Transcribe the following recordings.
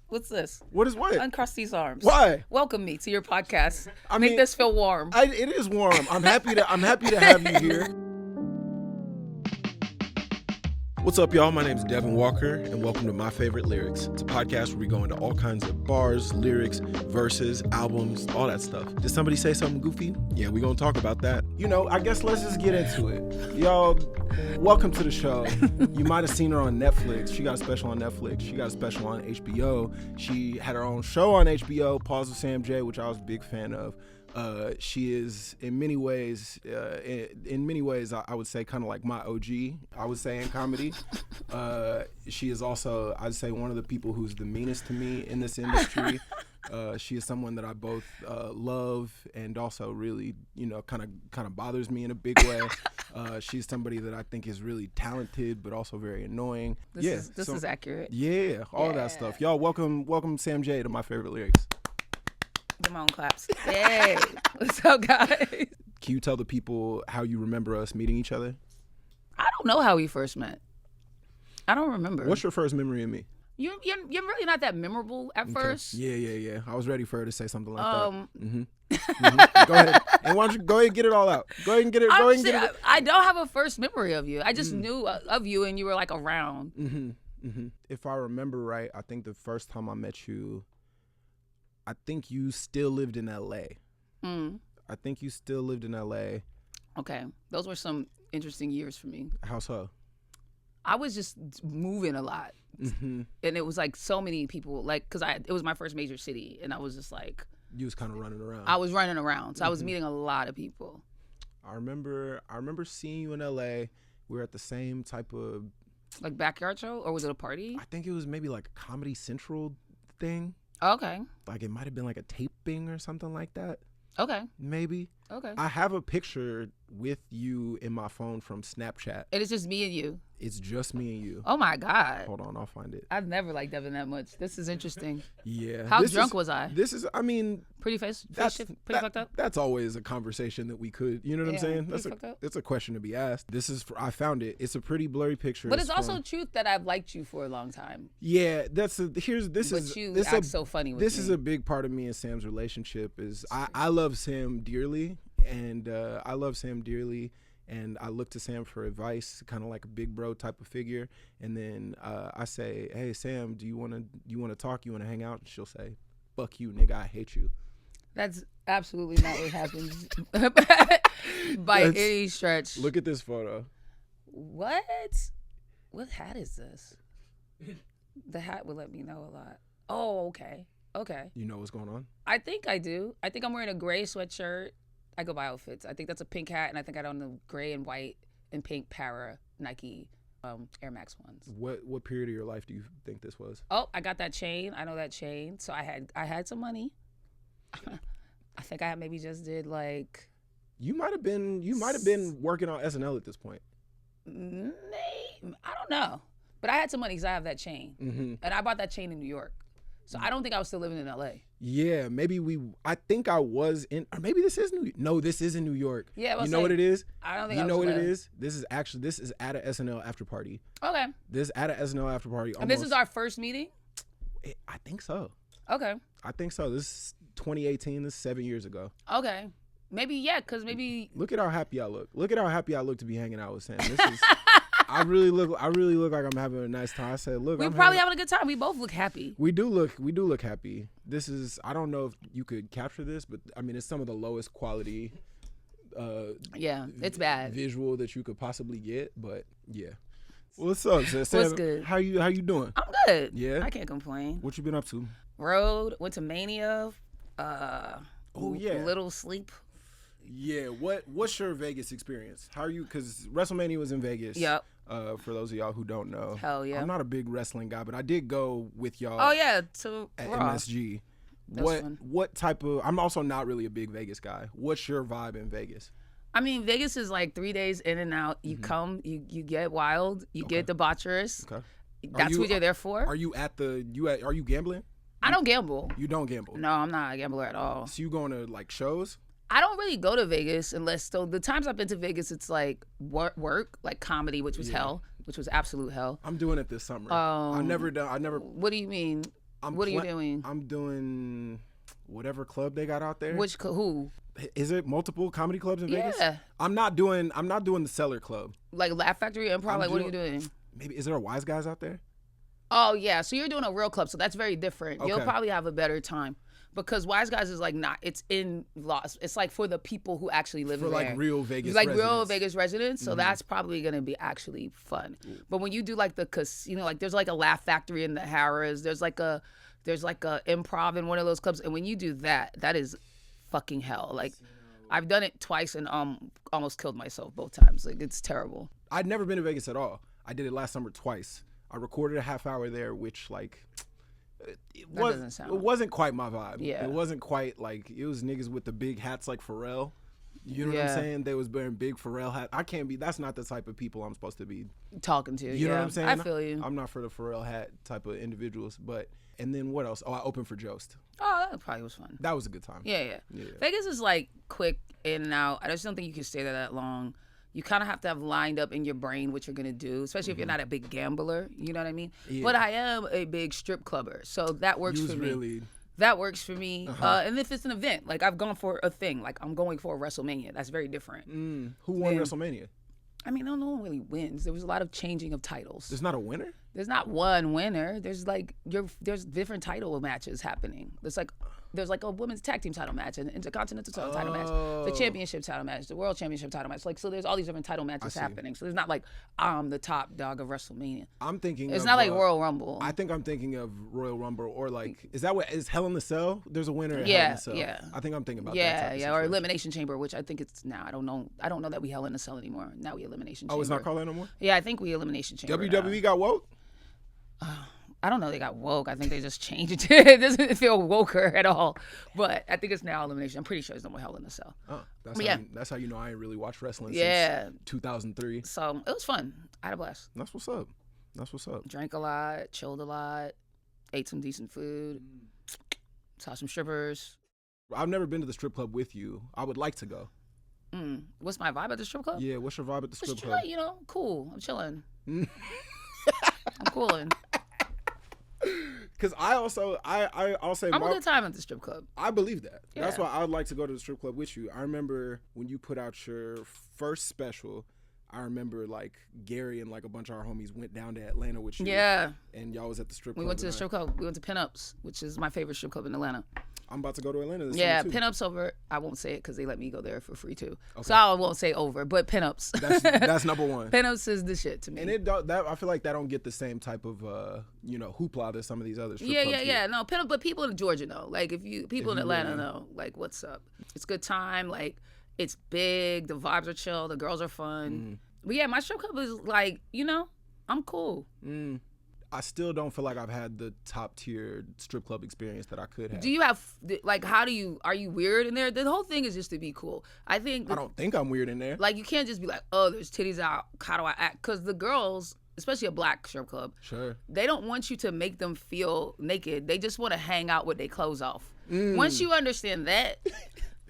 What's this? What is what? Uncross these arms. Why? Welcome me to your podcast. I Make mean, this feel warm. It is warm. I'm happy to have you here. What's up, y'all? My name is Devon Walker, and welcome to My Favorite Lyrics. It's a podcast where we go into all kinds of bars, lyrics, verses, albums, all that stuff. Did somebody say something goofy? Yeah, we're going to talk about that. I guess let's just get into it. Y'all, welcome to the show. You might have seen her on Netflix. She got a special on Netflix. She got a special on HBO. She had her own show on HBO, Pause with Sam J, which I was a big fan of. She is in many ways, I would say kind of like my OG, I would say, in comedy. She is also, I'd say, one of the people who's the meanest to me in this industry. She is someone that I both love and also really, kind of bothers me in a big way. She's somebody that I think is really talented, but also very annoying. This is accurate. Yeah, all that stuff. Y'all, welcome Sam J to My Favorite Lyrics. Come on, claps. Hey, what's up, guys? Can you tell the people how you remember us meeting each other? I don't know how we first met. I don't remember. What's your first memory of me? You're really not that memorable at first. Yeah. I was ready for her to say something like that. Go ahead. And why don't you go ahead and get it all out? Go ahead and get it. I don't have a first memory of you. I just knew of you, and you were like around. If I remember right, I think the first time I met you, I think you still lived in L.A. I think you still lived in L.A. Okay. Those were some interesting years for me. How so? I was just moving a lot. And it was like so many people, because it was my first major city, and I was just like... You was kind of running around. I was running around, so I was meeting a lot of people. I remember seeing you in L.A. We were at the same type of... Like backyard show? Or was it a party? I think it was maybe like a Comedy Central thing. Okay. Like it might have been like a taping or something like that. Okay. Maybe. Okay. I have a picture with you in my phone from Snapchat. And it's just me and you? It's just me and you. Oh my God. Hold on, I'll find it. I've never liked Devin that much. This is interesting. Yeah. How drunk was I? Pretty fucked up? That's always a conversation that we could, you know what I'm saying? That's a question to be asked. I found it. It's a pretty blurry picture. But it's also truth that I've liked you for a long time. Yeah, act so funny with me. This is a big part of me and Sam's relationship is I love Sam dearly, and and I look to Sam for advice, kind of like a big bro type of figure. And then I say, hey, Sam, do you want to talk? You want to hang out? And she'll say, fuck you, nigga, I hate you. That's absolutely not what happens by any stretch. Look at this photo. What? What hat is this? The hat would let me know a lot. Oh, okay. You know what's going on? I think I do. I think I'm wearing a gray sweatshirt. I go by outfits. I think that's a pink hat, and I think I own the gray and white and pink Para Nike Air Max ones. What period of your life do you think this was? Oh, I got that chain. I know that chain. So I had some money. I think I maybe just did like. You might have been working on SNL at this point. Maybe, I don't know, but I had some money because I have that chain, and I bought that chain in New York. So I don't think I was still living in L.A. Yeah, I think I was in, or maybe this is this is in New York. Yeah, you know what it is? I don't think you know what it is. This is at a SNL after party. Okay. This at a SNL after party. And this is our first meeting? I think so. Okay. I think so. This is 2018. This is 7 years ago. Okay. Maybe, because maybe. Look at how happy I look. Look at how happy I look to be hanging out with Sam. This is. I really look like I'm having a nice time. I said, look, we're probably having a good time. We both look happy. We do look happy. This is, I don't know if you could capture this, but I mean, it's some of the lowest quality. It's bad visual that you could possibly get, but yeah. What's up, Sam? What's good? How you doing? I'm good. Yeah, I can't complain. What you been up to? Went to Mania. Little sleep. Yeah, what's your Vegas experience? How are you? Because WrestleMania was in Vegas. Yep. For those of y'all who don't know. Hell yeah. I'm not a big wrestling guy, but I did go with y'all. Oh yeah, at Raw. MSG. Fun. What type of? I'm also not really a big Vegas guy. What's your vibe in Vegas? I mean, Vegas is like 3 days in and out. You come, you get wild, you get debaucherous. Okay. That's what you're there for. Are you are you gambling? I don't gamble. You don't gamble? No, I'm not a gambler at all. So you going to like shows? I don't really go to Vegas unless, so the times I've been to Vegas, it's like work, like comedy, which was hell, which was absolute hell. I'm doing it this summer. I never. What do you mean? What are you doing? I'm doing whatever club they got out there. Who? Is it multiple comedy clubs in Vegas? Yeah. I'm not doing the Cellar Club. Like Laugh Factory, Improv. What are you doing? Maybe is there a Wise Guys out there? Oh yeah, so you're doing a real club, so that's very different. Okay. You'll probably have a better time. Because Wise Guys is like not, it's in Los, it's like for the people who actually live there. For like real Vegas like residents. real Vegas residents, so that's probably going to be actually fun. But when you do like the casino, like there's like a Laugh Factory in the Harrah's, there's like a Improv in one of those clubs, and when you do that, that is fucking hell. Like I've done it twice and almost killed myself both times. Like it's terrible. I'd never been to Vegas at all. I did it last summer twice. I recorded a half hour there, which like it wasn't quite my vibe. Yeah. It wasn't quite like, it was niggas with the big hats like Pharrell. You know what I'm saying? They was wearing big Pharrell hats. I can't be, that's not the type of people I'm supposed to be talking to. You know what I'm saying? I feel you. I'm not for the Pharrell hat type of individuals. But, and then what else? Oh, I opened for Jost. Oh, that probably was fun. That was a good time. Yeah. Vegas is like quick in and out. I just don't think you can stay there that long. You kind of have to have lined up in your brain what you're going to do, especially if you're not a big gambler. You know what I mean? Yeah. But I am a big strip clubber, so that works for me. That works for me. And if it's an event, like I've gone for a thing, like I'm going for a WrestleMania. That's very different. Who won WrestleMania? I mean, no one really wins. There was a lot of changing of titles. There's not a winner? There's not one winner. There's like there's different title matches happening. There's like a women's tag team title match, an intercontinental title match, the championship title match, the world championship title match. Like, so there's all these different title matches happening. So there's not like I'm the top dog of WrestleMania. I'm thinking it's not like Royal Rumble. I think I'm thinking of Royal Rumble, or like, is that what is Hell in the Cell? There's a winner at Hell in the Cell. Yeah. I think I'm thinking about that. Yeah, or Elimination Chamber, which I think it's now. I don't know that we Hell in the Cell anymore. Now we Elimination Chamber. Oh, it's not called that no more? Yeah, I think we Elimination Chamber. WWE got woke? I don't know. They got woke. I think they just changed it. It doesn't feel woker at all. But I think it's now Elimination. I'm pretty sure it's no more Hell in the Cell. Oh, that's how you know I ain't really watched wrestling since 2003. So it was fun. I had a blast. That's what's up. Drank a lot, chilled a lot, ate some decent food, saw some strippers. I've never been to the strip club with you. I would like to go. What's my vibe at the strip club? Yeah, what's your vibe at the strip club? You know, cool. I'm chilling. I'm cooling. Because I'll say I'm a good time at the strip club. I believe that. Yeah. That's why I would like to go to the strip club with you. I remember when you put out your first special, I remember like Gary and like a bunch of our homies went down to Atlanta with you. Yeah. And y'all was at the strip club. We went to the strip club. We went to Pinups, which is my favorite strip club in Atlanta. I'm about to go to Atlanta this summer too. Pinups over. I won't say it because they let me go there for free too. Okay. So I won't say over, but Pinups. That's number one. Pinups is the shit to me. And I feel like that don't get the same type of hoopla that some of these other strip clubs get. No, Pinups, but people in Georgia know. Like people in Atlanta know. Like what's up? It's a good time. Like it's big. The vibes are chill. The girls are fun. But yeah, my strip club is like I'm cool. I still don't feel like I've had the top tier strip club experience that I could have. Do you have like are you weird in there? The whole thing is just to be cool. I don't think I'm weird in there. Like you can't just be like, oh, there's titties out. How do I act? Because the girls, especially a black strip club, sure, they don't want you to make them feel naked. They just want to hang out with their clothes off. Once you understand that.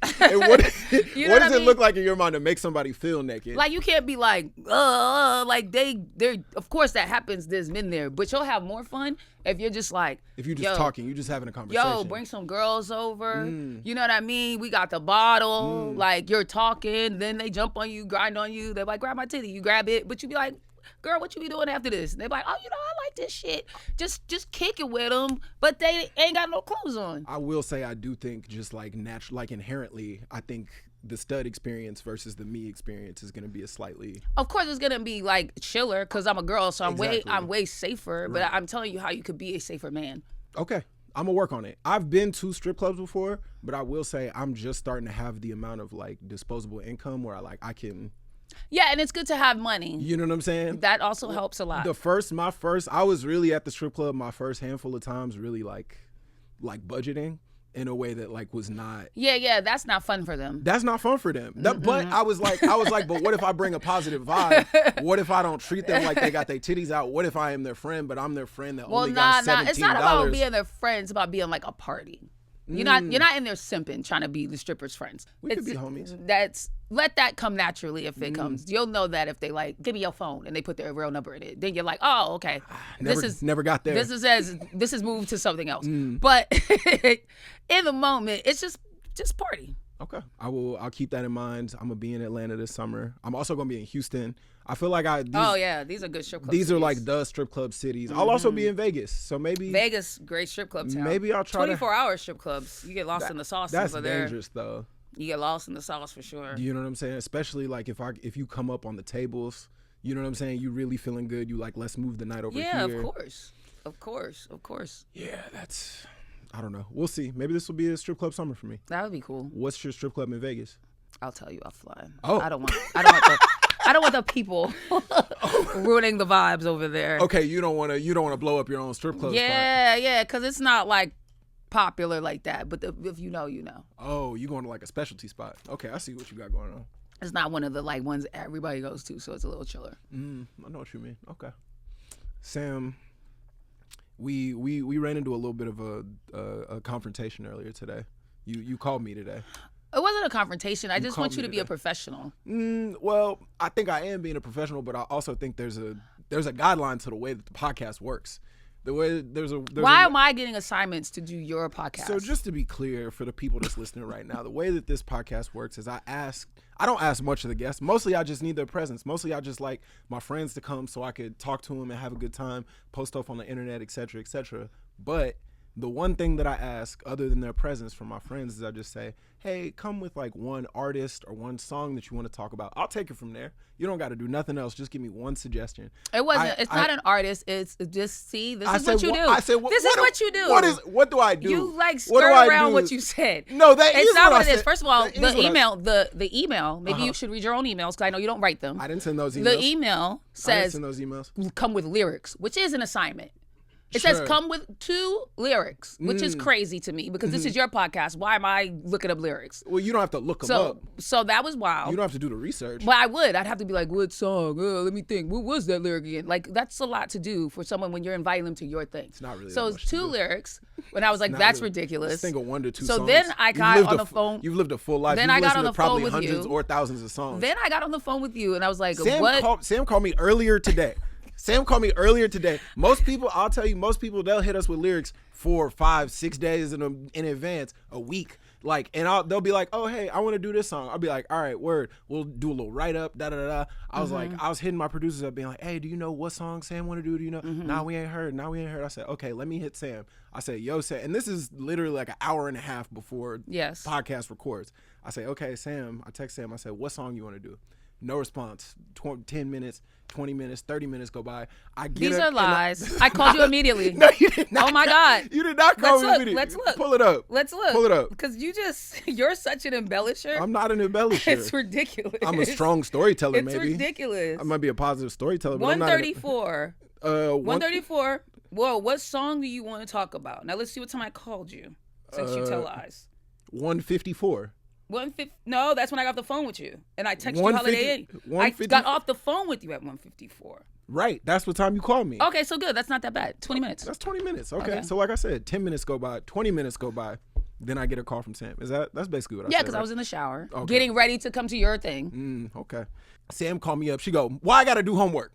What does it look like in your mind to make somebody feel naked? Like you can't be like, like they're of course that happens. There's men there, but you'll have more fun if you're just like, if you're just talking, you're just having a conversation. Yo, bring some girls over. You know what I mean? We got the bottle. Like you're talking, then they jump on you, grind on you. They're like, grab my titty. You grab it, but you be like, girl, what you be doing after this? And they're like, oh, I like this shit. Just kick it with them, but they ain't got no clothes on. I will say I do think just like natural, like inherently, I think the stud experience versus the me experience is going to be a slightly. Of course, it's going to be like chiller because I'm a girl, so I'm way safer. Right. But I'm telling you how you could be a safer man. Okay. I'm gonna work on it. I've been to strip clubs before, but I will say I'm just starting to have the amount of like disposable income where I can. Yeah, and it's good to have money. You know what I'm saying? That also helps a lot. I was really at the strip club my first handful of times, really like budgeting in a way that like was not. Yeah, that's not fun for them. That's not fun for them. But I was like, but what if I bring a positive vibe? What if I don't treat them like they got their titties out? What if I am their friend, but I'm their friend that only got $17? It's not about being their friend. It's about being like a party. You're not in there simping, trying to be the stripper's friends. We could be homies. Let that come naturally if it comes. You'll know that if they like, give me your phone, and they put their real number in it. Then you're like, oh, okay. Never got there. This is moved to something else. But in the moment, it's just party. Okay. I'll keep that in mind. I'm gonna be in Atlanta this summer. I'm also gonna be in Houston. I feel like these are good strip clubs. These are like the strip club cities. I'll also be in Vegas. So maybe Vegas, great strip club town. Maybe I'll try 24-hour strip clubs. You get lost in the sauce that's over there. dangerous though. You get lost in the sauce for sure. You know what I'm saying? Especially like if you come up on the tables, you know what I'm saying? You really feeling good. You like, let's move the night over here. Yeah, of course. Yeah, I don't know. We'll see. Maybe this will be a strip club summer for me. That would be cool. What's your strip club in Vegas? I'll tell you offline. Oh. I don't want the people ruining the vibes over there. Okay, you don't want to blow up your own strip club spot. Yeah, because it's not like popular like that. But if you know, you know. Oh, you going to like a specialty spot? Okay, I see what you got going on. It's not one of the like ones everybody goes to, so it's a little chiller. I know what you mean. Okay, Sam. We ran into a little bit of a confrontation earlier today. You called me today. It wasn't a confrontation. I just want you to be a professional. Well, I think I am being a professional, but I also think there's a guideline to the way that the podcast works. The way Why am I getting assignments to do your podcast? So just to be clear for the people that's listening right now, the way that this podcast works is I don't ask much of the guests. Mostly I just need their presence. Mostly I just like my friends to come so I could talk to them and have a good time, post stuff on the internet, et cetera, et cetera. But the one thing that I ask other than their presence from my friends is I just say, hey, come with like one artist or one song that you want to talk about. I'll take it from there. You don't got to do nothing else. Just give me one suggestion. It's not an artist. It's just, this is what you do. I said, this is what you do. What do I do? You like skirt around what you said. No, it's not what it is. First of all, the email, maybe you should read your own emails because I know you don't write them. I didn't send those emails. The email says, I didn't send those emails. Come with lyrics, which is an assignment. It says come with 2 lyrics, which is crazy to me because this is your podcast. Why am I looking up lyrics? Well, you don't have to look them up. So that was wild. You don't have to do the research. Well, I would. I'd have to be like, what song? Let me think. What was that lyric again? Like, that's a lot to do for someone when you're inviting them to your thing. It's not really. So it's 2 lyrics. When I was like, that's really ridiculous. Just think of 1 to 2 songs. So then I got on the phone. You've lived a full life. Then I got on the phone with you. Probably hundreds or thousands of songs. Then I got on the phone with you and I was like, what? Sam called me earlier today. Most people, they'll hit us with lyrics 4, 5, 6 days in advance, a week. Like, and they'll be like, oh, hey, I want to do this song. I'll be like, all right, word. We'll do a little write-up, da-da-da-da. I was hitting my producers up being like, hey, do you know what song Sam want to do? Do you know? Nah, we ain't heard. I said, okay, let me hit Sam. I said, yo, Sam. And this is literally like an hour and a half before podcast records. I say, okay, Sam. I text Sam. I said, what song you want to do? No response. 10 minutes, 20 minutes, 30 minutes go by. These are lies. I called you immediately. No, you did not. Oh my God. You did not call me immediately. Let's look. Pull it up. Let's look. Pull it up. Because you're such an embellisher. I'm not an embellisher. It's ridiculous. I'm a strong storyteller, maybe. It's ridiculous. I might be a positive storyteller, but 134. I'm not 134. Well, what song do you want to talk about? Now let's see what time I called you, since you tell lies. 154. 150. No, that's when I got off the phone with you, and I texted you Holidae In. I got off the phone with you at 154. Right, that's what time you called me. Okay, so good. That's not that bad. 20 minutes. That's 20 minutes. Okay. So like I said, 10 minutes go by, 20 minutes go by, then I get a call from Sam. That's basically what I said. Yeah, because I was in the shower, getting ready to come to your thing. Okay. Sam called me up. She go, why I gotta do homework?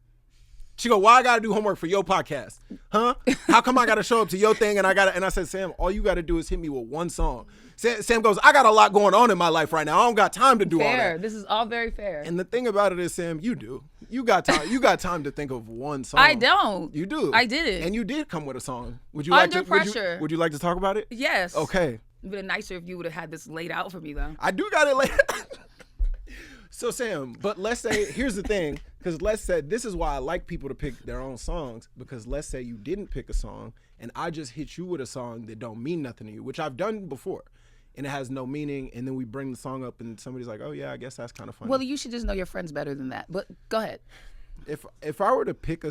Why I gotta do homework for your podcast? Huh? How come I gotta show up to your thing and I said, Sam, all you gotta do is hit me with one song. Sam goes, I got a lot going on in my life right now. I don't got time to do all that. This is all very fair. And the thing about it is, Sam, you do. You got time. You got time to think of one song. I don't. You do. I did it. And you did come with a song. Would you Under pressure. Would you like to talk about it? Yes. Okay. It would have been nicer if you would have had this laid out for me, though. I do got it laid out. So, Sam, but let's say, here's the thing, because let's say, this is why I like people to pick their own songs, because let's say you didn't pick a song, and I just hit you with a song that don't mean nothing to you, which I've done before, and it has no meaning, and then we bring the song up, and somebody's like, oh yeah, I guess that's kind of funny. Well, you should just know your friends better than that, but go ahead. If I were to pick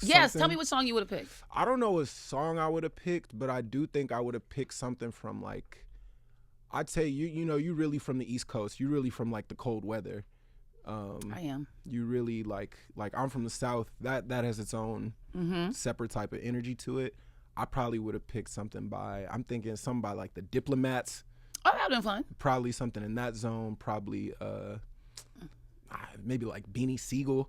yes, tell me what song you would have picked. I don't know what song I would have picked, but I do think I would have picked something from like, I'd say you really from the East Coast. You really from like the cold weather. I am. You really like I'm from the South. That has its own separate type of energy to it. I probably would have picked something by, I'm thinking something by like the Diplomats. Oh, that would have been fun. Probably something in that zone. Probably maybe like Beanie Siegel.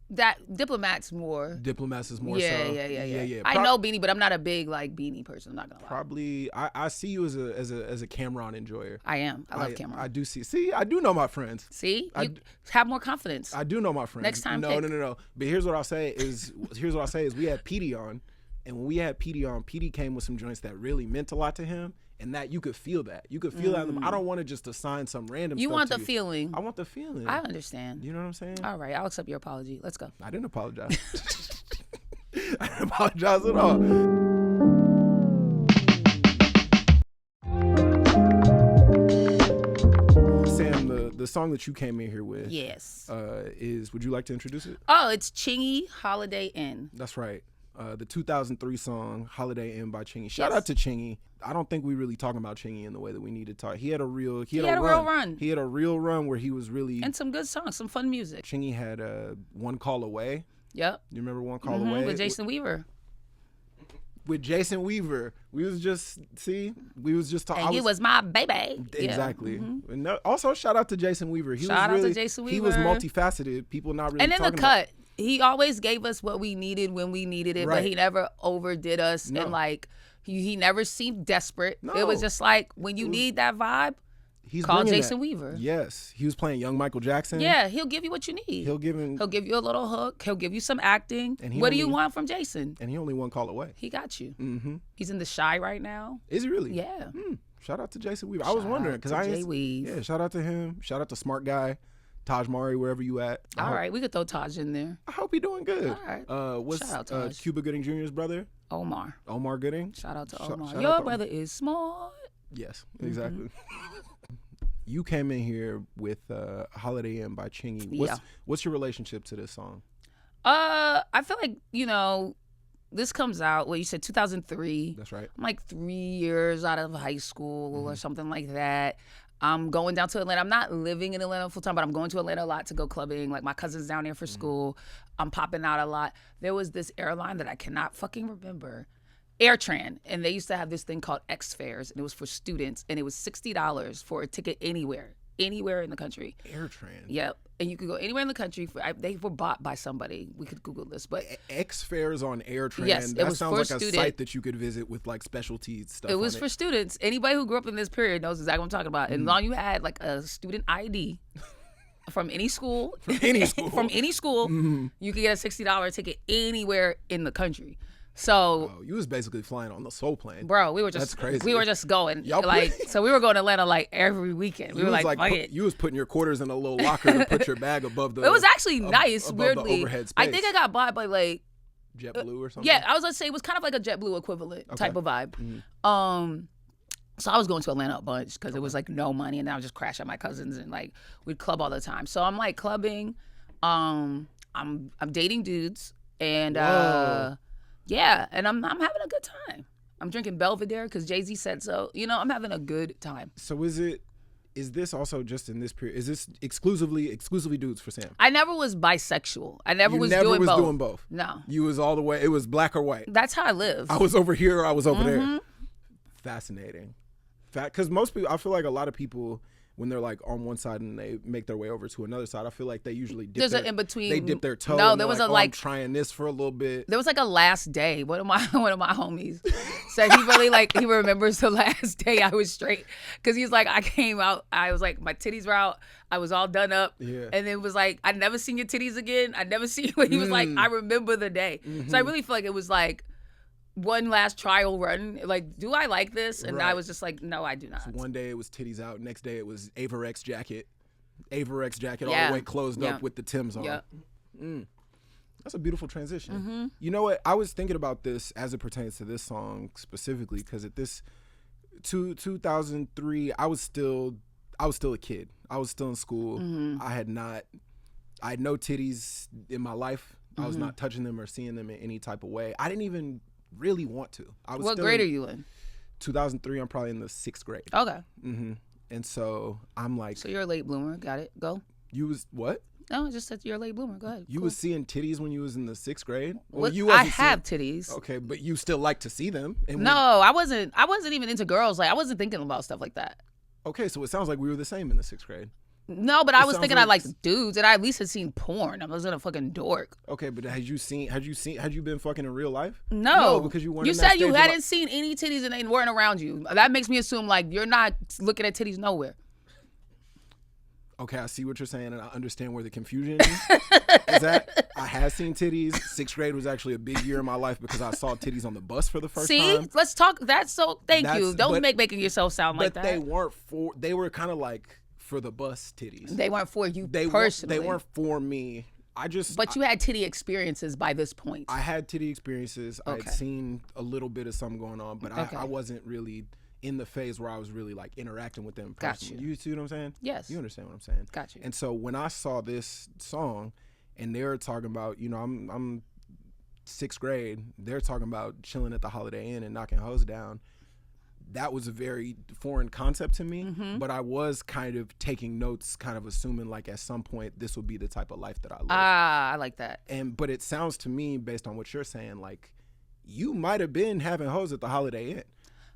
That Diplomats more. Diplomats is more Yeah. I know Beanie, but I'm not a big like Beanie person. I'm not gonna lie. Probably, I see you as a Cameron enjoyer. I am. I love Cameron. I do see. See, I do know my friends. See, you have more confidence. I do know my friends. Next time, No. But here's what I'll say is we had Petey on, and when we had Petey on, Petey came with some joints that really meant a lot to him. And that you could feel that. You could feel that. I don't want to just assign some random You stuff want to the you. feeling. I want the feeling. I understand. You know what I'm saying? All right, I'll accept your apology. Let's go. I didn't apologize. I didn't apologize at all. Sam, the song that you came in here with Yes. would you like to introduce it? Oh, it's Chingy, Holidae In. That's right. The 2003 song Holidae In by Chingy. Shout out to Chingy. I don't think we really talking about Chingy in the way that we need to talk. He had a real run. He had a real run where he was really, and some good songs, some fun music. Chingy had One Call Away. Yep. You remember One Call Away? With Jason Weaver. With Jason Weaver. We was just talking. And he was my baby. Exactly. And also shout out to Jason Weaver. Shout out to Jason Weaver. He was multifaceted. People not really and in talking the cut, he always gave us what we needed when we needed it, Right. but he never overdid us. No. And like he never seemed desperate. No. It was just like when you need that vibe, call Jason Weaver. Yes. He was playing young Michael Jackson. Yeah, he'll give you what you need. He'll give you a little hook. He'll give you some acting. And what do you want from Jason? And he only one call away. He got you. Mm-hmm. He's in The Shy right now. Is he really? Yeah. Shout out to Jason Weaver. I was wondering because Yeah, shout out to him. Shout out to Smart Guy, Taj Mari, wherever you at. All right, we could throw Taj in there. I hope he doing good. All right. What's Shout out Taj. Cuba Gooding Jr.'s brother? Omar. Omar Gooding. Shout out to Shout Omar. out Your to brother is smart. Yes, exactly. You came in here with Holiday In by Chingy. What's your relationship to this song? I feel like, this comes out, you said 2003. That's right. I'm like 3 years out of high school or something like that. I'm going down to Atlanta. I'm not living in Atlanta full time, but I'm going to Atlanta a lot to go clubbing. Like my cousin's down there for school. I'm popping out a lot. There was this airline that I cannot fucking remember, AirTran, and they used to have this thing called X Fares, and it was for students, and it was $60 for a ticket anywhere in the country. AirTran. Yep. And you could go anywhere in the country. They were bought by somebody. We could Google this, but X Fares on AirTran. Yes, that it was sounds for like student. a site that you could visit with like specialty stuff. It was for students. Anybody who grew up in this period knows exactly what I'm talking about. As long as you had like a student ID from any school, you could get a $60 ticket anywhere in the country. So you was basically flying on the soul plane, bro. We were just That's crazy. We were just going Y'all so we were going to Atlanta like every weekend. We were like, fuck it. You was putting your quarters in a little locker to put your bag above the. It was actually nice. above Weirdly, the overhead space. I think I got bought by like JetBlue or something. Yeah, I was gonna say it was kind of like a JetBlue equivalent type of vibe. So I was going to Atlanta a bunch because it was like no money, and then I would just crash at my cousins and like we'd club all the time. So I'm like clubbing. I'm dating dudes and yeah, and I'm having a good time. I'm drinking Belvedere because Jay-Z said so. I'm having a good time. So is this also just in this period? Is this exclusively dudes for Sam? I never was bisexual. I never was doing both. No. You was all the way. It was black or white. That's how I live. I was over here. I was over there. Fascinating. Because most people, I feel like a lot of people, when they're like on one side and they make their way over to another side, I feel like they usually dip an in-between. They dip their toe. No, there was I'm trying this for a little bit. There was like a last day. One of my homies said he really he remembers the last day I was straight because he's like, I came out, I was like, my titties were out, I was all done up, and then it was like, I never seen your titties again. I never seen you. He was like, I remember the day. So I really feel like it was like one last trial run. Like, do I like this? And I was just like, no, I do not. So one day it was titties out. Next day it was Averex jacket all the way closed up with the Timbs on. That's a beautiful transition. You know what? I was thinking about this as it pertains to this song specifically because at this 2003, I was still a kid. I was still in school. I had no titties in my life. I was not touching them or seeing them in any type of way. I didn't even really want to. What grade are you in? 2003. I'm probably in the 6th grade. Okay. And so I'm like. So you're a late bloomer. Got it. Go. You was what? No, I just said you're a late bloomer. Go ahead. You was seeing titties when you was in the 6th grade? Well, I have titties. Okay, but you still like to see them. And no, I wasn't even into girls. Like, I wasn't thinking about stuff like that. Okay, so it sounds like we were the same in the 6th grade. No, but I was thinking I liked dudes, and I at least had seen porn. I wasn't a fucking dork. Okay, but had you been fucking in real life? No, because you weren't. You said you hadn't seen any titties and they weren't around you. That makes me assume like you're not looking at titties nowhere. Okay, I see what you're saying, and I understand where the confusion is. Is that I had seen titties. 6th grade was actually a big year in my life because I saw titties on the bus for the first time. See, let's talk. Thank you. Don't making yourself sound like that. But they were kind of like for the bus titties. They weren't for you personally. They weren't for me. But you had titty experiences by this point. I had titty experiences. Okay. I had seen a little bit of something going on, but I wasn't really in the phase where I was really like interacting with them personally. Gotcha. You see what I'm saying? Yes. You understand what I'm saying? Gotcha. And so when I saw this song and they were talking about, I'm 6th grade, they're talking about chilling at the Holiday Inn and knocking hoes down. That was a very foreign concept to me, but I was kind of taking notes, kind of assuming like at some point this would be the type of life that I live. I like that. But it sounds to me, based on what you're saying, like you might have been having hoes at the Holiday Inn.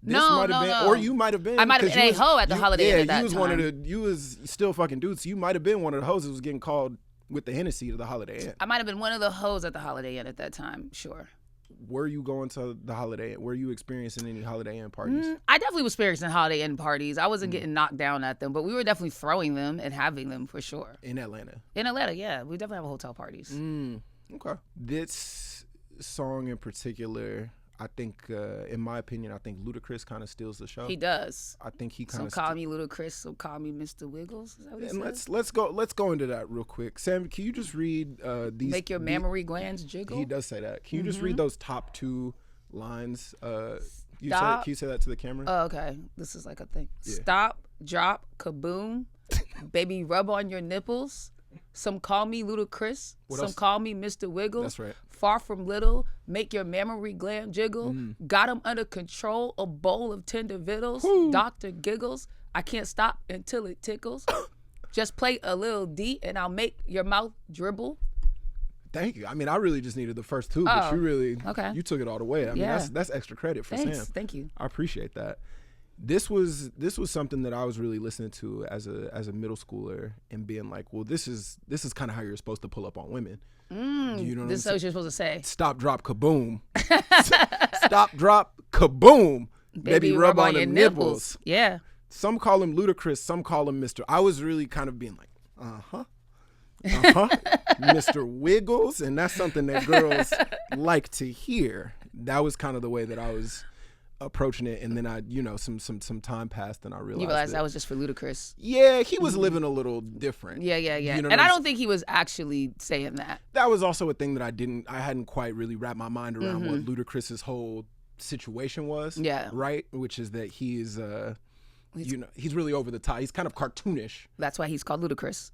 No. Or you might have been. I might have been a hoe at the Holiday Inn at that time. You was still fucking dudes. So you might have been one of the hoes that was getting called with the Hennessy to the Holiday Inn. I might have been one of the hoes at the Holiday Inn at that time, sure. Were you going to the Holiday Inn? Were you experiencing any Holiday Inn parties? I definitely was experiencing Holiday Inn parties. I wasn't getting knocked down at them, but we were definitely throwing them and having them for sure. In Atlanta? In Atlanta, yeah. We definitely have hotel parties. Okay. This song in particular, I think, in my opinion, I think Ludacris kind of steals the show. He does. I think he kind of. Some call me Ludacris, some call me Mr. Wiggles. Is that what he said? Let's go into that real quick. Sam, can you just read these? Make your mammary glands jiggle. He does say that. Can you just read those top 2 lines? Can you say that to the camera? Oh, okay. This is like a thing. Yeah. Stop, drop, kaboom, baby, rub on your nipples. Some call me Ludacris. What Some else? call me Mr. Wiggles. That's right. Far from little, make your mammary gland jiggle. Got him under control, a bowl of tender vittles. Dr. Giggles, I can't stop until it tickles. Just play a little D and I'll make your mouth dribble. Thank you. I mean, I really just needed the first 2, but you took it all the way. I mean, that's extra credit for Thanks. Sam. Thank you. I appreciate that. This was something that I was really listening to as a middle schooler and being like, well, this is kind of how you're supposed to pull up on women. You know what This is what you're supposed to say. Stop, drop, kaboom. Stop, drop, kaboom. Baby, rub on your nipples. Yeah. Some call him Ludacris. Some call him Mr. I was really kind of being like, Mr. Wiggles, and that's something that girls like to hear. That was kind of the way that I was approaching it, and then I, some time passed, and I realized You realized that was just for Ludacris. Yeah, he was living a little different. Yeah. You know and I don't think he was actually saying that. That was also a thing that I hadn't quite really wrapped my mind around what Ludacris's whole situation was. Yeah. Right? Which is that he's he's really over the top. He's kind of cartoonish. That's why he's called Ludacris.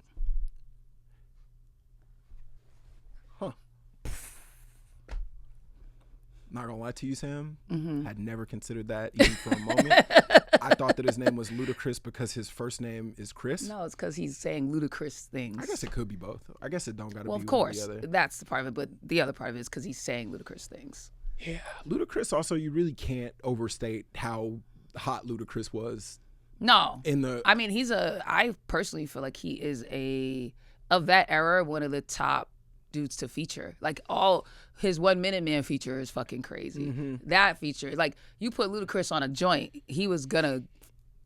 Not gonna lie to you, Sam. I'd never considered that even for a moment. I thought that his name was Ludacris because his first name is Chris. No, it's because he's saying ludicrous things. I guess it could be both. I guess it don't gotta be of one course, or the other. that's the part of it. But the other part of it is because he's saying ludicrous things. Yeah, Ludacris. Also, you really can't overstate how hot Ludacris was. No, I mean, I personally feel like he is of that era, one of the top dudes to feature. Like, all his 1 Minute Man feature is fucking crazy. That feature, like, you put Ludacris on a joint, he was gonna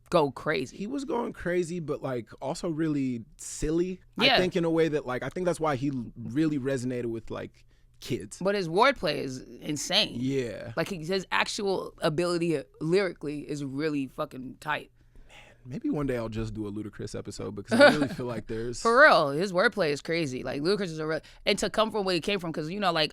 go crazy. He was going crazy, but like also really silly. Yeah. I think in a way that like I think that's why he really resonated with like kids. But his wordplay is insane. Yeah. Like, his actual ability lyrically is really fucking tight. Maybe one day I'll just do a Ludacris episode because I really feel like there's... For real, his wordplay is crazy. Like, Ludacris is a real... And to come from where he came from, because, like,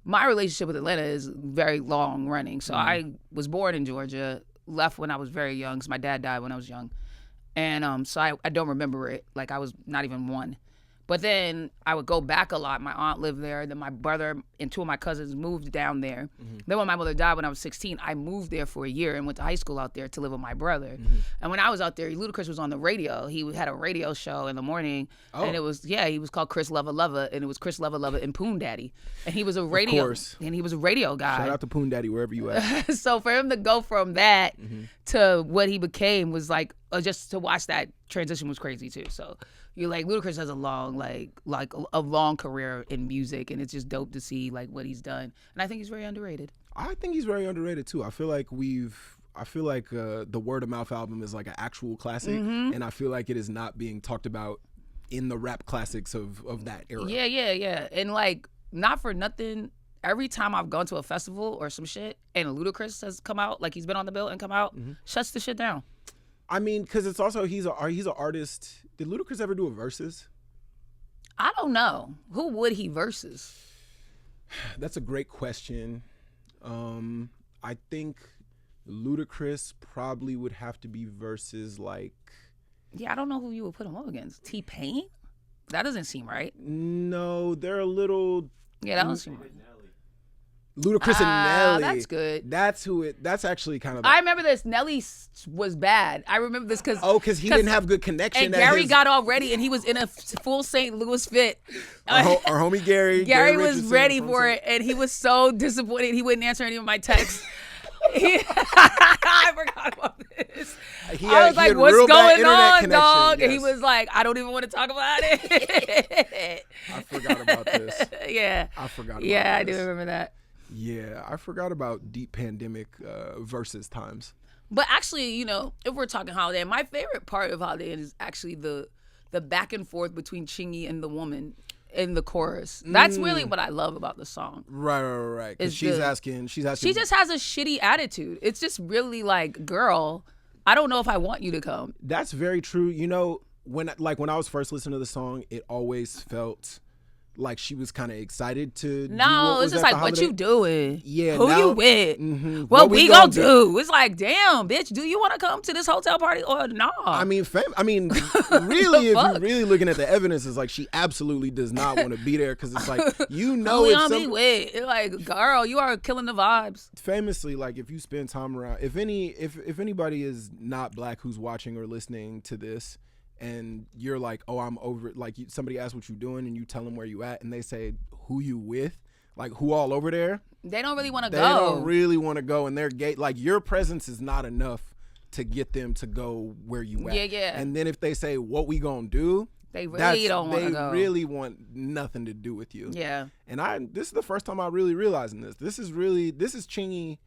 my relationship with Atlanta is very long running. So I was born in Georgia, left when I was very young, because my dad died when I was young. And so I don't remember it. Like, I was not even 1. But then I would go back a lot. My aunt lived there. Then my brother and 2 of my cousins moved down there. Then when my mother died when I was 16, I moved there for a year and went to high school out there to live with my brother. And when I was out there, Ludacris was on the radio. He had a radio show in the morning. And it was, he was called Chris Lova Lova. And it was Chris Lova Lova and Poon Daddy. And he was a radio. Of course. And he was a radio guy. Shout out to Poon Daddy wherever you at. So for him to go from that to what he became was like, just to watch that transition was crazy too. So you're like, Ludacris has a long, like a long career in music, and it's just dope to see like what he's done. And I think he's very underrated. I think he's very underrated too. I feel like the Word of Mouth album is like an actual classic, and I feel like it is not being talked about in the rap classics of that era. Yeah. And like, not for nothing, every time I've gone to a festival or some shit and Ludacris has come out, like he's been on the bill and come out, shuts the shit down. I mean, because it's also he's an artist. Did Ludacris ever do a versus? I don't know. Who would he versus? That's a great question. I think Ludacris probably would have to be versus like. Yeah, I don't know who you would put him up against. T-Pain? That doesn't seem right. No, they're a little. Yeah, that doesn't seem right. Ludacris and Nelly. That's good. That's actually kind of. I remember this. Nelly was bad. I remember this because. Oh, because he didn't have good connection. And Gary got all ready, and he was in a full St. Louis fit. Our homie Gary. Gary was ready for it, and he was so disappointed. He wouldn't answer any of my texts. I forgot about this. I was like, "What's going on, dog?" Yes. And he was like, "I don't even want to talk about it." I forgot about this. Yeah, I forgot about this. I do this. remember that. Yeah, I forgot about deep pandemic versus times. But actually, you know, if we're talking Holiday, my favorite part of Holiday is actually the back and forth between Chingy and the woman in the chorus. That's really what I love about the song. Right. Because she's asking. She just has a shitty attitude. It's just really like, girl, I don't know if I want you to come. That's very true. You know, when I was first listening to the song, it always felt like she was kind of excited to. No, it's just like, what you doing? Yeah, who you with? What we gonna do? It's like, damn, bitch, do you want to come to this hotel party or not? I mean, really, if you're really looking at the evidence, it's like she absolutely does not want to be there because it's like, you know, it's like, girl, you are killing the vibes. Famously, like if you spend time around, if anybody is not black who's watching or listening to this, and you're like, oh, I'm over it. Like somebody asks what you doing and you tell them where you at and they say, who you with? Like who all over there? They don't really want to go. They don't really want to go, and they're gay. Like your presence is not enough to get them to go where you at. Yeah. And then if they say, what we gonna do? They really don't want to go. They really want nothing to do with you. Yeah. And this is the first time I really realizing this. This is Chingy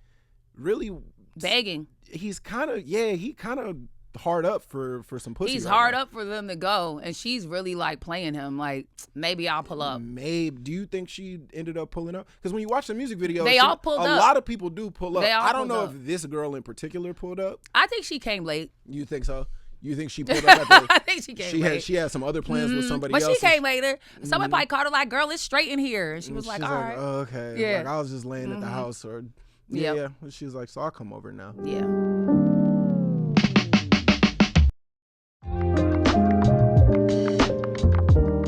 really begging. He's kind of hard up for some pussy. He's hard up for them to go, and she's really like playing him like, maybe I'll pull up. Maybe. Do you think she ended up pulling up? Because when you watch the music video, they all pulled up. A lot of people do pull up. I don't know if this girl in particular pulled up. I think she came late. You think so? You think she pulled up at the... I think she came late. She had some other plans with somebody else. But she came later. Somebody probably called her like, girl, it's straight in here. And she was like, all right. Oh, okay. Yeah. Like, I was just laying at the house or... Yeah. She was like, so I'll come over now. Yeah.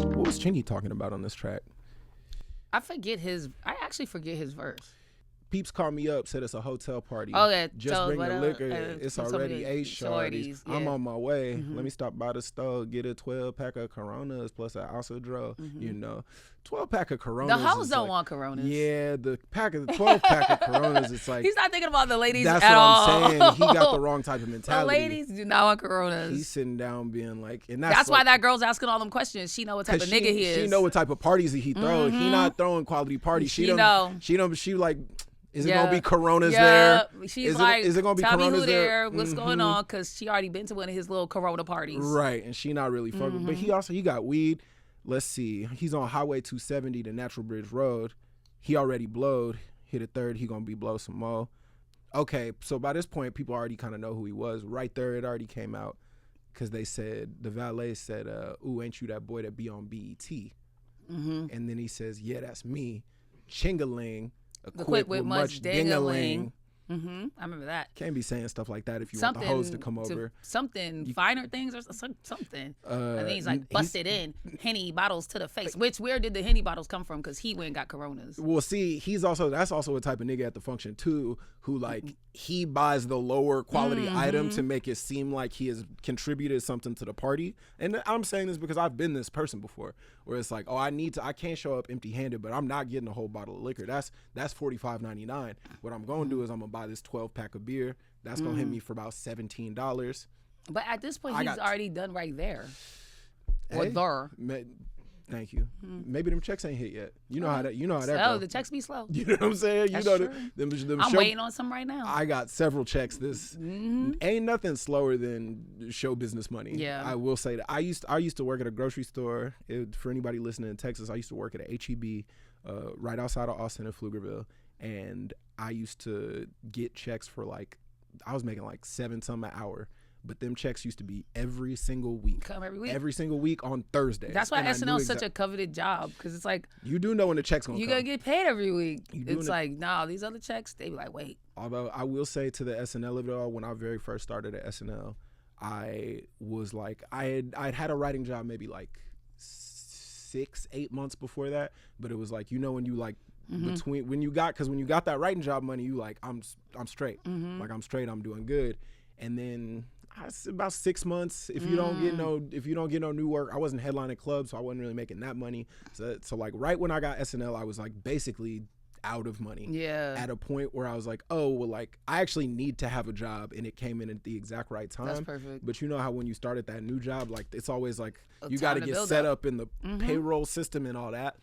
What was Chingy talking about on this track? I actually forget his verse. Peeps called me up, said it's a hotel party. Oh, yeah. Just bring the liquor. It's already 8 shorties. Yeah. I'm on my way. Let me stop by the store, get a 12-pack of Coronas plus an ounce of dro. You know, 12-pack of Coronas. The hoes don't want Coronas. Yeah, the 12-pack of Coronas, it's like. He's not thinking about the ladies at all. That's what I'm saying. He got the wrong type of mentality. The ladies do not want Coronas. He's sitting down being like, and that's why that girl's asking all them questions. She know what type of nigga he is. She know what type of parties he throw. He not throwing quality parties. She like. Is it gonna be Coronas there? She's is it gonna be Coronas there? What's going on? Because she already been to one of his little Corona parties. Right, and she not really fucking. But he got weed. Let's see. He's on Highway 270 to Natural Bridge Road. He already blowed. Hit a third. He gonna be blow some more. Okay, so by this point, people already kind of know who he was. Right there, it already came out because they said the valet said, "Ooh, ain't you that boy that be on BET?" And then he says, "Yeah, that's me." Chingaling. Equipped with much ding-a-ling. I remember that. Can't be saying stuff like that if you want the hoes to come over. Finer things or something. And then he's like, busted in, Henny bottles to the face. Which, where did the Henny bottles come from? Because he went and got Coronas. Well, see, that's also a type of nigga at the function too, who like, he buys the lower quality item to make it seem like he has contributed something to the party. And I'm saying this because I've been this person before, where it's like, oh, I can't show up empty handed, but I'm not getting a whole bottle of liquor. That's $45.99. What I'm going to do is I'm going to buy this 12-pack of beer. That's going to hit me for about $17. But at this point, he's already done right there. Hey, thank you. Maybe them checks ain't hit yet. You know how that. Oh, the checks be slow. You know what I'm saying? That's you know true. them I'm waiting on some right now. I got several checks. This ain't nothing slower than show business money. Yeah, I will say that. I used to work at a grocery store. For anybody listening in Texas, I used to work at a HEB right outside of Austin and Pflugerville, and I used to get checks for like, I was making like $7 something an hour. But them checks used to be every single week. Come every week. Every single week on Thursdays. That's why SNL is such a coveted job, because it's like, you do know when the check's gonna come. You gotta get paid every week. It's like, nah, these other checks, they be like, wait. Although I will say, to the SNL of it all, when I very first started at SNL, I was like, I'd had a writing job maybe like 6-8 months before that, but it was like, you know, when you like, when you got that writing job money, you like, I'm straight. Like, I'm straight, I'm doing good. And then about 6 months, if you don't get no new work, I wasn't headlining clubs, so I wasn't really making that money. So like, right when I got SNL, I was like basically out of money. Yeah. At a point where I was like, oh, well, like, I actually need to have a job, and it came in at the exact right time. That's perfect. But you know how when you start at that new job, like, it's always like, you got to get set up in the payroll system and all that.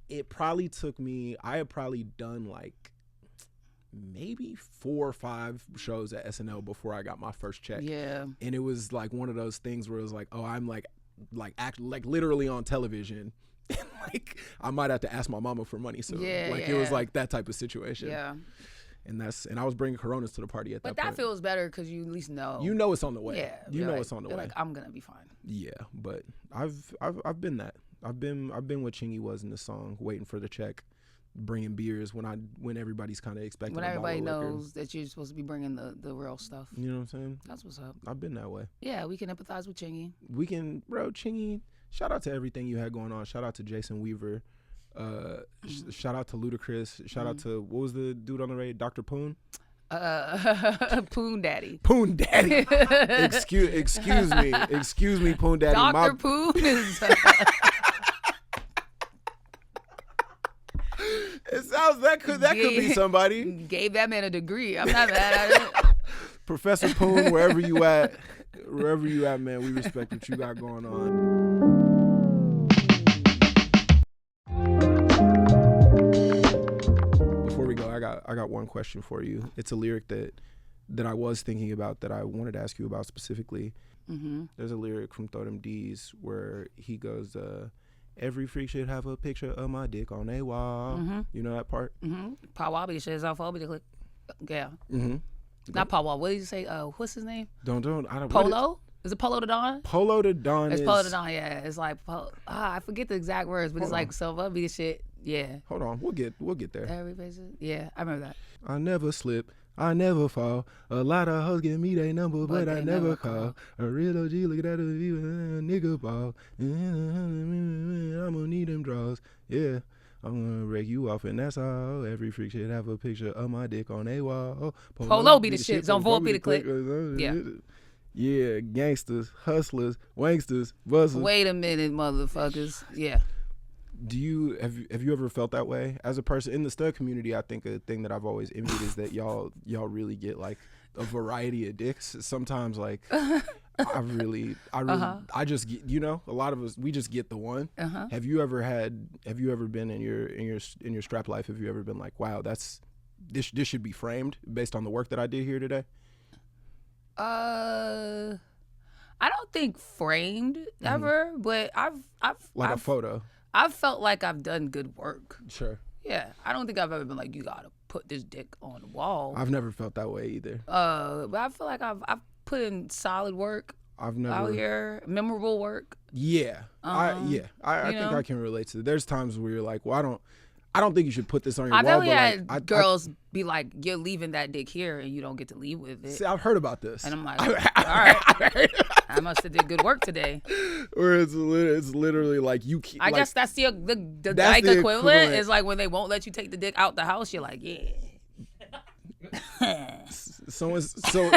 It probably took me, I had probably done like maybe 4 or 5 shows at SNL before I got my first check. Yeah. And it was like one of those things where it was like, oh, I'm like literally on television. And like, I might have to ask my mama for money soon. Yeah. Like, it was like that type of situation. Yeah. And I was bringing Coronas to the party at that point. But that feels better because you at least know. You know it's on the way. Yeah. You know it's on the way. Like, I'm gonna be fine. Yeah, but I've been that. I've been what Chingy was in the song, waiting for the check, bringing beers when everybody's kind of expecting. When everybody knows that you're supposed to be bringing the real stuff. You know what I'm saying? That's what's up. I've been that way. Yeah, we can empathize with Chingy. We can, bro. Chingy. Shout out to everything you had going on. Shout out to Jason Weaver. Shout out to Ludacris. Shout out to, what was the dude on the radio? Dr. Poon? Poon Daddy. Poon Daddy. Excuse me, Poon Daddy. Dr. Poon is... It sounds that could be somebody. Gave that man a degree. I'm not mad at it. Professor Poon, wherever you at, man, we respect what you got going on. Before we go, I got one question for you. It's a lyric that I was thinking about, that I wanted to ask you about specifically. There's a lyric from Throw Them D's where he goes, every freak should have a picture of my dick on a wall. You know that part? Paul shit is off over the click. Yeah. Not Paul Wall. What did you say? What's his name? I don't. Polo? Is it Polo to Dawn? Polo to Dawn. It's Polo to Dawn. Yeah. It's like I forget the exact words, but it's like so up the shit. Yeah. Hold on. We'll get there. Every patient. Yeah, I remember that. I never slip. I never fall. A lot of hoes give me their number, but I never call. A real OG look at that nigga ball. I'm gonna need them draws. Yeah. I'm gonna break you off, and that's all. Every freak should have a picture of my dick on a wall. Polo be the shit. Zone 4 be the click. Yeah. Yeah, gangsters, hustlers, wanksters, buzzers. Wait a minute, motherfuckers. Yeah. Do you have you ever felt that way as a person in the stud community? I think a thing that I've always envied is that y'all really get like a variety of dicks. Sometimes like I just get, you know, a lot of us, we just get the one. Have you ever been in your strap life? Have you ever been like, wow, this should be framed based on the work that I did here today? I don't think framed ever, but I've a photo. I've felt like I've done good work. Sure. Yeah, I don't think I've ever been like, you gotta put this dick on the wall. I've never felt that way either. But I feel like I've put in solid work. I've never out here, memorable work. Yeah, I think I can relate to it. There's times where you're like, well, I don't think you should put this on your I've wall. definitely had like, girls be like, "You're leaving that dick here, and you don't get to leave with it." See, I've heard about this, and I'm like, "All right, I must have did good work today." Or it's literally like you. I guess that's the dyke equivalent. Is like when they won't let you take the dick out the house. You're like, yeah. So in some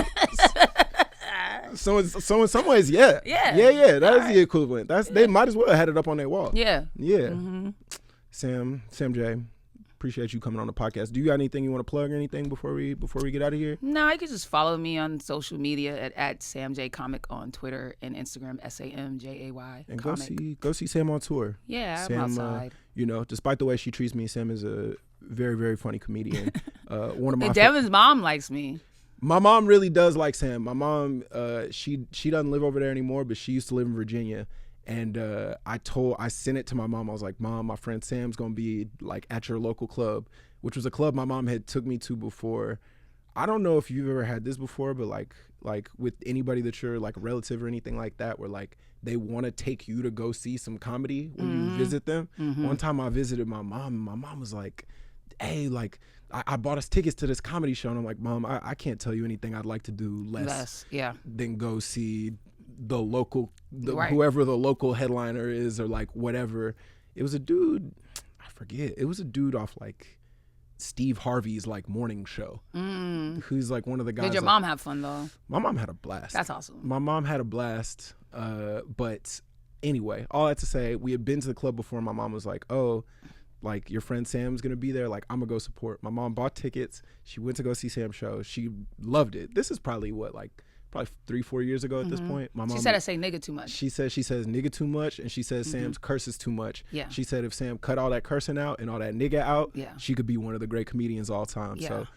ways, yeah. That is the equivalent. They might as well have had it up on their wall. Yeah. Mm-hmm. Sam J, appreciate you coming on the podcast. Do you got anything you want to plug or anything before we get out of here? No, you can just follow me on social media at Sam J Comic on Twitter and Instagram, SAMJAY. And go see Sam on tour. Yeah, Sam, I'm outside. Despite the way she treats me, Sam is a very, very funny comedian. One of my Devon's mom likes me. My mom really does like Sam. My mom, she doesn't live over there anymore, but she used to live in Virginia. And I sent it to my mom. I was like, Mom, my friend Sam's gonna be like at your local club, which was a club my mom had took me to before. I don't know if you've ever had this before, but like with anybody that you're like a relative or anything like that, where like they want to take you to go see some comedy when you visit them. One time I visited my mom, and my mom was like, hey, like I bought us tickets to this comedy show, and I'm like, Mom, I can't tell you anything I'd like to do less than go see the local, whoever the local headliner is, or like whatever. It was a dude, I forget. It was a dude off like Steve Harvey's like morning show. Who's like one of the guys. Did your mom have fun though? My mom had a blast. That's awesome. My mom had a blast. But anyway, all that to say, we had been to the club before. My mom was like, oh, like your friend Sam's gonna be there, like I'm gonna go support. My mom bought tickets. She went to go see Sam's show. She loved it. This is probably 3-4 years ago at this point. My mom, she said I say nigga too much. She says nigga too much, and she says Sam's curses too much. Yeah. She said if Sam cut all that cursing out and all that nigga out, she could be one of the great comedians of all time. Yeah. So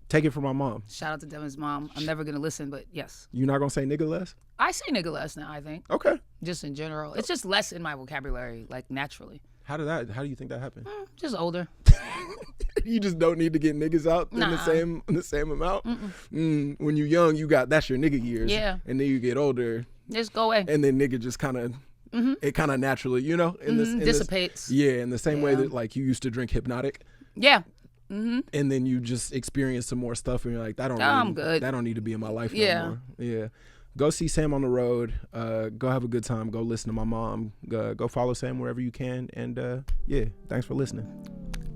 take it from my mom. Shout out to Devon's mom. I'm never gonna listen, but yes. You're not gonna say nigga less? I say nigga less now, I think. Okay. Just in general. It's just less in my vocabulary, like naturally. How do you think that happened? Just older. You just don't need to get niggas out in the same amount. When you're young, that's your nigga years. Yeah. And then you get older. Just go away. And then nigga just kind of it kind of naturally, dissipates. In the same way that like you used to drink Hypnotic. Yeah. And then you just experience some more stuff, and you're like, I'm good. That don't need to be in my life no more. Yeah. Go see Sam on the road. Go have a good time. Go listen to my mom. Go follow Sam wherever you can. And thanks for listening.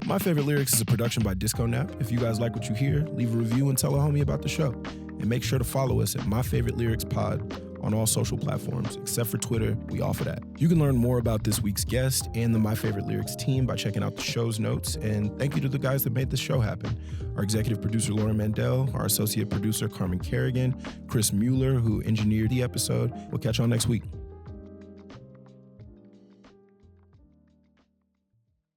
My Favorite Lyrics is a production by Disco Nap. If you guys like what you hear, leave a review and tell a homie about the show. And make sure to follow us at My Favorite Lyrics Pod on all social platforms, except for Twitter. We offer that. You can learn more about this week's guest and the My Favorite Lyrics team by checking out the show's notes. And thank you to the guys that made this show happen. Our executive producer, Lauren Mandel, our associate producer, Carmen Kerrigan, Chris Mueller, who engineered the episode. We'll catch y'all next week.